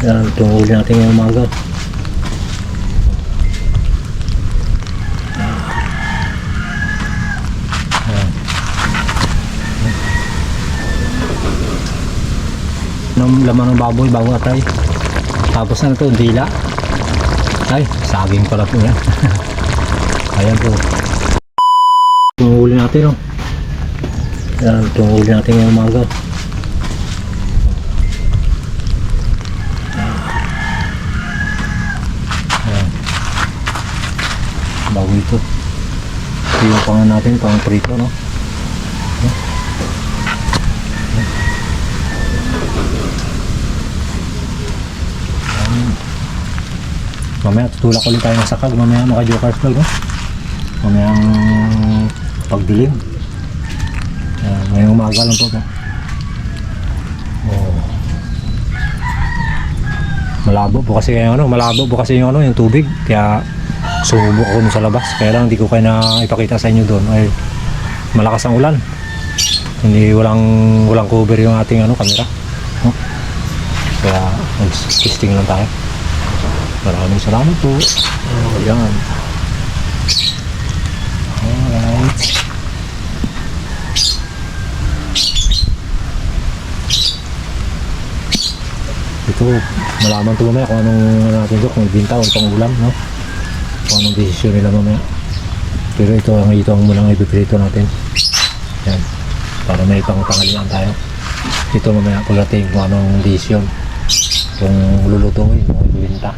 Yan, tunghuli natin ngayong umaga. Laman ng baboy bago atay. Tapos na ito, dila. Ay, saging pala po yan. Ayan po. Tunghuli natin, oh. Yan, tunghuli natin ngayong umaga. Ayan. Bago ito. Ito yung pangan natin, pang prito, no? Mamaya tutulak ulit tayo ng sakag, mamaya maka Jokers vlog, no? Mamaya ang pagdilim. Ngayong umaga lang po, no? Oh. Malabo po kasi yung yung tubig, kaya sumubok ako sa labas, kaya lang hindi ko kaya na ipakita sa inyo doon. Ay, malakas ang ulan, hindi walang cover yung ating camera, no? Kaya mag-testing lang tayo. Maraming salamat po. Ayan. Alright. Ito, malaman ito mamaya kung anong natin ito, kung ibinta o pang ulam, no? Kung anong desisyon nila mamaya. Pero ito ang munang ipiprito natin. Yan. Para may pangutangalian tayo. Ito mamaya pagdating kung anong desisyon. Kung lulutuin o ibinta.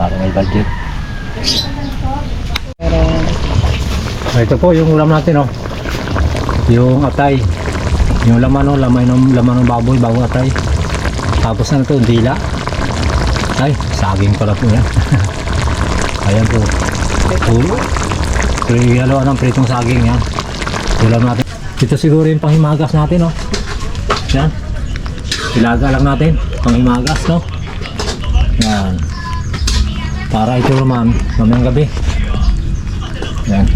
Para may budget. Ito po yung ulam natin, oh. Yung atay. Yung laman, oh, laman ng baboy bago atay. Tapos na ito, dila. Ay, saging pala po yan. Ayan po. Ulo. Halo ng pritong saging yan. Ulam natin. Ito siguro yung panghimagas natin, oh. Yan. Ilaga lang natin. Panghimagas, no? Yan. Para ito naman mamayang gabi. Yan.